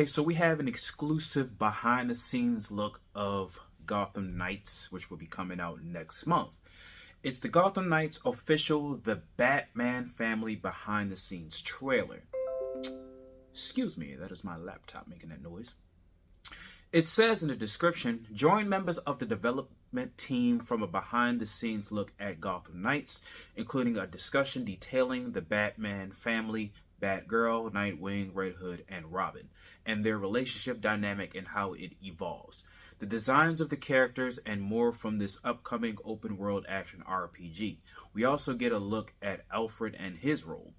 so we have an exclusive behind the scenes look of Gotham Knights, which will be coming out next month. It's the Gotham Knights official The Batman Family behind the scenes trailer. Excuse me, that is my laptop making that noise. It says in the description, join members of the development team from a behind the scenes look at Gotham Knights, including a discussion detailing the Batman family, Batgirl, Nightwing, Red Hood, and Robin, and their relationship dynamic and how it evolves. The designs of the characters and more from this upcoming open world action RPG. We also get a look at Alfred and his role.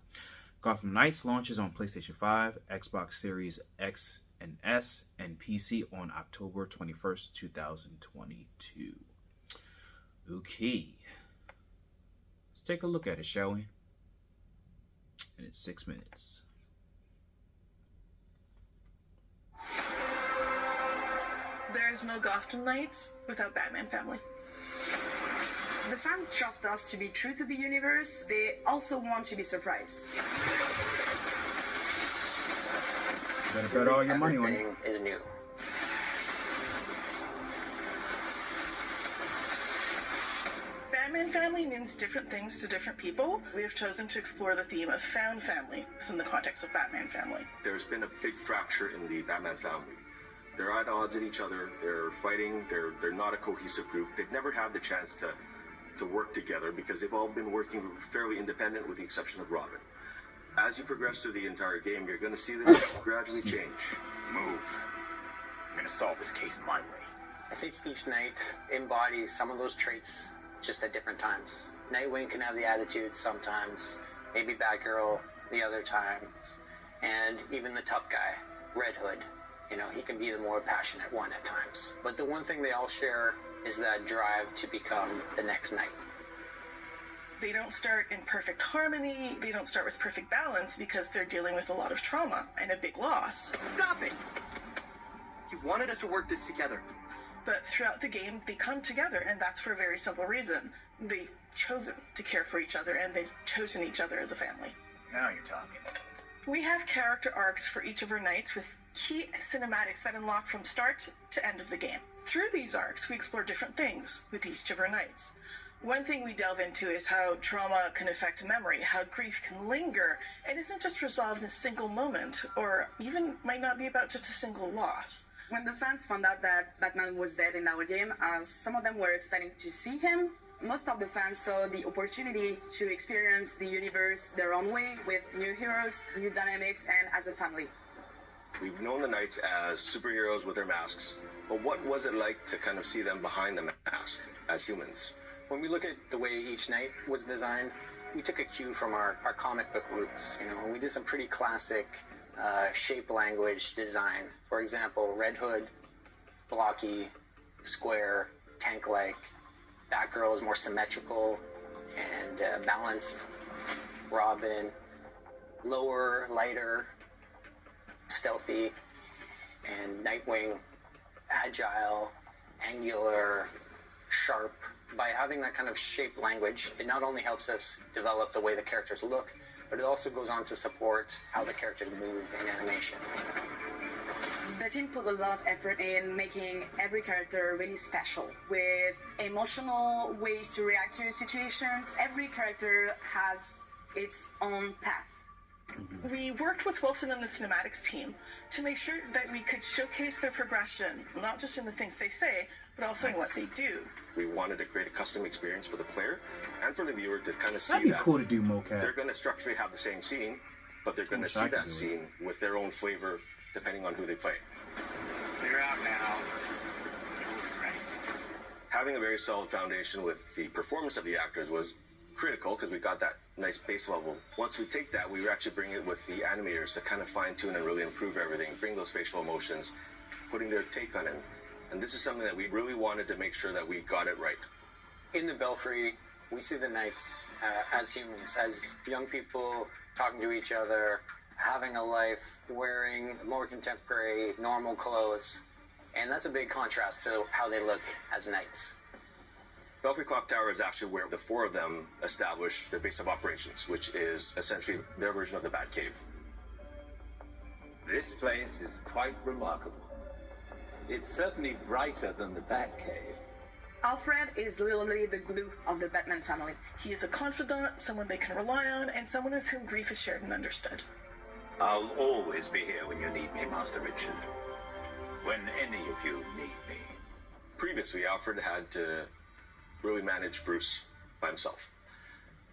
Gotham Knights launches on PlayStation 5, Xbox Series X and S, and PC on October 21st, 2022. Okay. Let's take a look at it, shall we? And it's 6 minutes. There is no Gotham Knights without Batman Family. The fans trust us to be true to the universe. They also want to be surprised. You better bet all your money on it. Everything is new. Batman Family means different things to different people. We have chosen to explore the theme of found family within the context of Batman Family. There's been a big fracture in the Batman family. They're at odds with each other. They're fighting. They're not a cohesive group. They've never had the chance to work together because they've all been working fairly independent with the exception of Robin. As you progress through the entire game, you're going to see this gradually change. Move. I'm going to solve this case my way. I think each knight embodies some of those traits just at different times. Nightwing can have the attitude sometimes, maybe Batgirl the other times, and even the tough guy, Red Hood. You know, he can be the more passionate one at times. But the one thing they all share is that drive to become the next knight. They don't start in perfect harmony, they don't start with perfect balance because they're dealing with a lot of trauma and a big loss. Stop it! You wanted us to work this together. But throughout the game, they come together, and that's for a very simple reason. They've chosen to care for each other, and they've chosen each other as a family. Now you're talking. We have character arcs for each of our knights with key cinematics that unlock from start to end of the game. Through these arcs, we explore different things with each of our knights. One thing we delve into is how trauma can affect memory, how grief can linger, and isn't just resolved in a single moment, or even might not be about just a single loss. When the fans found out that Batman was dead in our game, some of them were expecting to see him. Most of the fans saw the opportunity to experience the universe their own way with new heroes, new dynamics, and as a family. We've known the Knights as superheroes with their masks, but what was it like to kind of see them behind the mask as humans? When we look at the way each knight was designed, we took a cue from our comic book roots. You know, we did some pretty classic shape language design. For example, Red Hood, blocky, square, tank-like. Batgirl is more symmetrical and balanced. Robin, lower, lighter, stealthy. And Nightwing, agile, angular, sharp. By having that kind of shape language, it not only helps us develop the way the characters look, but it also goes on to support how the characters move in animation. The team put a lot of effort in making every character really special, with emotional ways to react to situations. Every character has its own path. We worked with Wilson and the cinematics team to make sure that we could showcase their progression, not just in the things they say, but also in what they do. We wanted to create a custom experience for the player and for the viewer to kind of see That'd be that. cool to do mocap. They're going to structurally have the same scene, but they're going to see that scene with their own flavor depending on who they play. Clear out now. Right. Having a very solid foundation with the performance of the actors was critical because we got that nice base level. Once we take that, we actually bring it with the animators to kind of fine-tune and really improve everything, bring those facial emotions, putting their take on it. And this is something that we really wanted to make sure that we got it right. In the Belfry, we see the knights as humans, as young people talking to each other, having a life, wearing more contemporary, normal clothes. And that's a big contrast to how they look as knights. Belfry Clock Tower is actually where the four of them establish their base of operations, which is essentially their version of the Batcave. This place is quite remarkable. It's certainly brighter than the Batcave. Alfred is literally the glue of the Batman family. He is a confidant, someone they can rely on, and someone with whom grief is shared and understood. I'll always be here when you need me, Master Richard. When any of you need me. Previously, Alfred had to really manage Bruce by himself.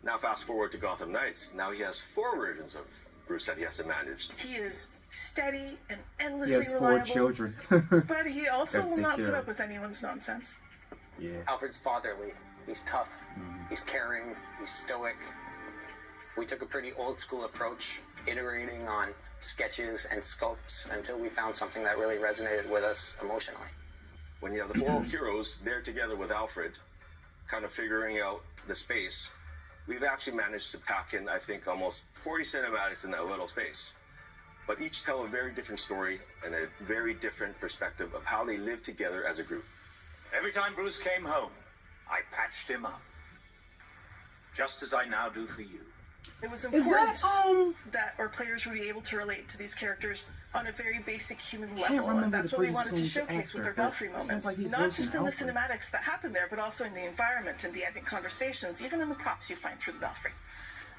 Now fast forward to Gotham Knights, now he has 4 versions of Bruce that he has to manage. He is steady and He endlessly has 4 reliable, children. but he also Gotta will take not care put of. up with anyone's nonsense. Yeah. Alfred's fatherly. He's tough. He's caring. He's stoic. We took a pretty old school approach, iterating on sketches and sculpts until we found something that really resonated with us emotionally. When you have the 4 heroes there together with Alfred, kind of figuring out the space, we've actually managed to pack in, I think, almost 40 cinematics in that little space. But each tell a very different story and a very different perspective of how they live together as a group. Every time Bruce came home, I patched him up. Just as I now do for you. It was Is important that that our players would be able to relate to these characters on a very basic human can't level, remember and that's the what we wanted to Bruce Wayne's showcase with actor, our but Belfry it sounds moments. like he's Not voicing just in the Alfred. cinematics that happen there, but also in the environment and the epic conversations, even in the props you find through the Belfry.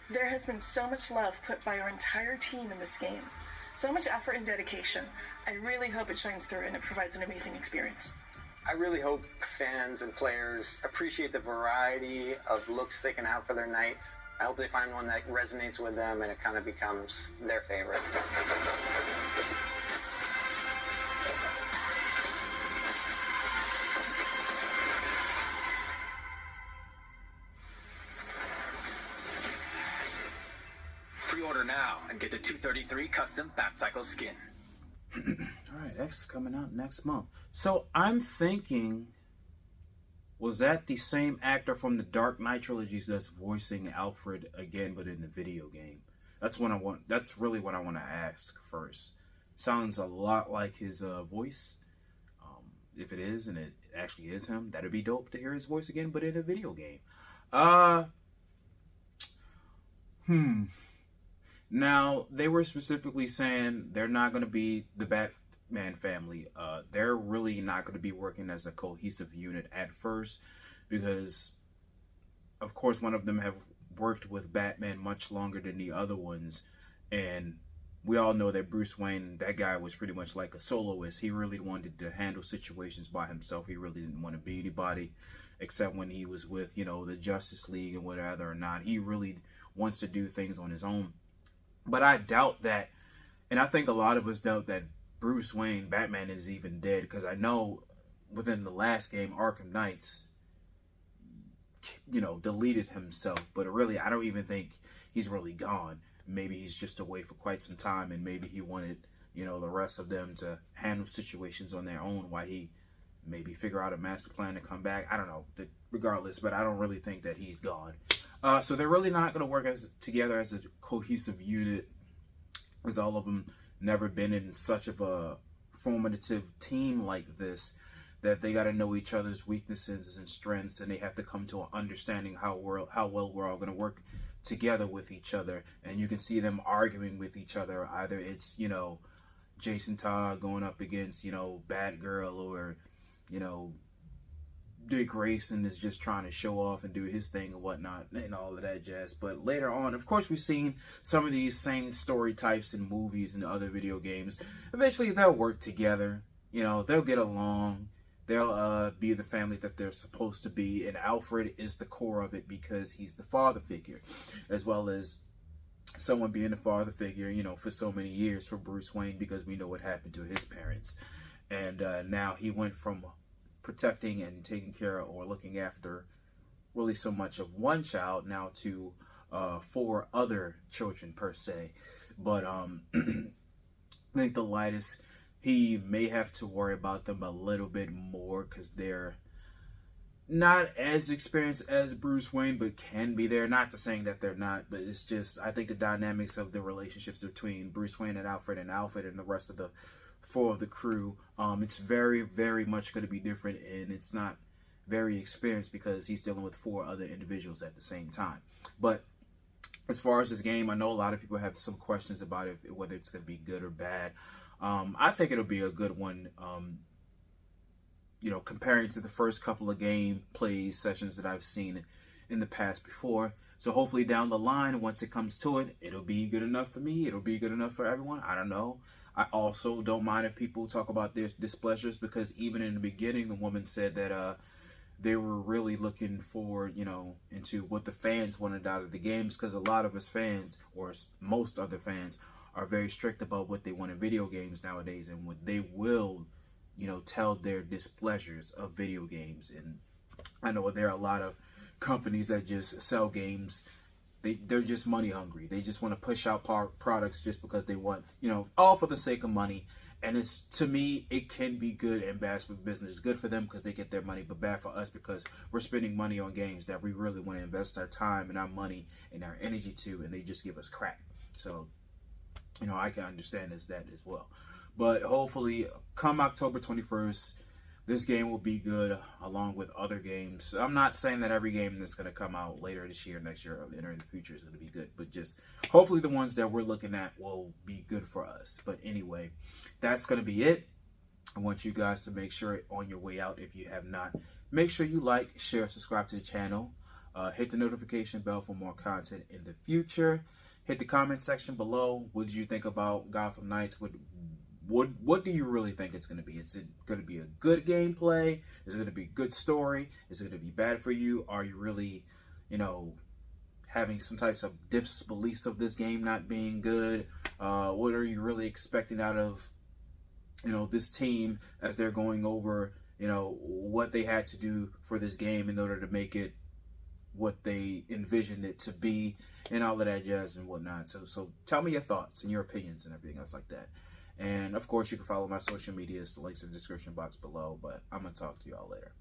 There has been so much love put by our entire team in this game. So much effort and dedication. I really hope it shines through and it provides an amazing experience. I really hope fans and players appreciate the variety of looks they can have for their night. I hope they find one that resonates with them and it kind of becomes their favorite. Pre-order now and get the 233 custom Batcycle skin. All right, X is coming out next month. So I'm thinking, was that the same actor from the Dark Knight trilogies that's voicing Alfred again, but in the video game? That's what I want. That's really what I want to ask first. Sounds a lot like his voice. If it is, and it actually is him, that'd be dope to hear his voice again, but in a video game. Now, they were specifically saying they're not going to be the Batman family. They're really not going to be working as a cohesive unit at first because, of course, one of them have worked with Batman much longer than the other ones. And we all know that Bruce Wayne, that guy was pretty much like a soloist. He really wanted to handle situations by himself. He really didn't want to be anybody except when he was with, you know, the Justice League and whatever or not. He really wants to do things on his own. But I doubt that, and I think a lot of us doubt that Bruce Wayne, Batman, is even dead, because I know within the last game, Arkham Knights, you know, deleted himself. But really, I don't even think he's really gone. Maybe he's just away for quite some time, and maybe he wanted, you know, the rest of them to handle situations on their own while he maybe figure out a master plan to come back. I don't know, regardless, but I don't really think that he's gone. So they're really not going to work together as a cohesive unit, as all of them never been in such of a formative team like this, that they got to know each other's weaknesses and strengths, and they have to come to an understanding how well we're all going to work together with each other. And you can see them arguing with each other. Either it's, you know, Jason Todd going up against, you know, Batgirl, or, you know, Dick Grayson is just trying to show off and do his thing and whatnot and all of that jazz. But later on, of course, we've seen some of these same story types in movies and other video games. Eventually, they'll work together. You know, they'll get along. They'll be the family that they're supposed to be. And Alfred is the core of it because he's the father figure, as well as someone being the father figure, you know, for so many years for Bruce Wayne, because we know what happened to his parents. And now he went from protecting and taking care of, or looking after, really so much of one child now to 4 other children per se. But I think the lightest, he may have to worry about them a little bit more because they're not as experienced as Bruce Wayne, but can be there. Not to saying that they're not, but it's just, I think the dynamics of the relationships between Bruce Wayne and Alfred and the rest of the 4 of the crew, it's very, very much going to be different, and it's not very experienced because he's dealing with 4 other individuals at the same time. But as far as this game, I know a lot of people have some questions about it, whether it's going to be good or bad. I think it'll be a good one. You know, comparing to the first couple of gameplay sessions that I've seen in the past before. So hopefully down the line, once it comes to it, it'll be good enough for me. It'll be good enough for everyone. I don't know. I also don't mind if people talk about their displeasures, because even in the beginning, the woman said that they were really looking for, you know, into what the fans wanted out of the games, because a lot of us fans, or most other fans, are very strict about what they want in video games nowadays, and what they will, you know, tell their displeasures of video games. And I know there are a lot of companies that just sell games. They're just money hungry. They just want to push out products just because they want, you know, all for the sake of money. And it's, to me, it can be good and bad for business. Good for them because they get their money, but bad for us because we're spending money on games that we really want to invest our time and our money and our energy to, and they just give us crap. So, you know, I can understand that as well. But hopefully, come October 21st, this game will be good along with other games. I'm not saying that every game that's going to come out later this year, next year, or later in the future is going to be good, but just hopefully the ones that we're looking at will be good for us. But anyway, that's going to be it. I want you guys to make sure on your way out, if you have not, make sure you like, share, subscribe to the channel. Hit the notification bell for more content in the future. Hit the comment section below. What did you think about Gotham Knights? What do you really think it's going to be? Is it going to be a good gameplay? Is it going to be a good story? Is it going to be bad for you? Are you really, you know, having some types of disbeliefs of this game not being good? What are you really expecting out of, you know, this team as they're going over, you know, what they had to do for this game in order to make it what they envisioned it to be, and all of that jazz and whatnot. So tell me your thoughts and your opinions and everything else like that. And of course, you can follow my social medias. The links in the description box below. But I'm going to talk to y'all later.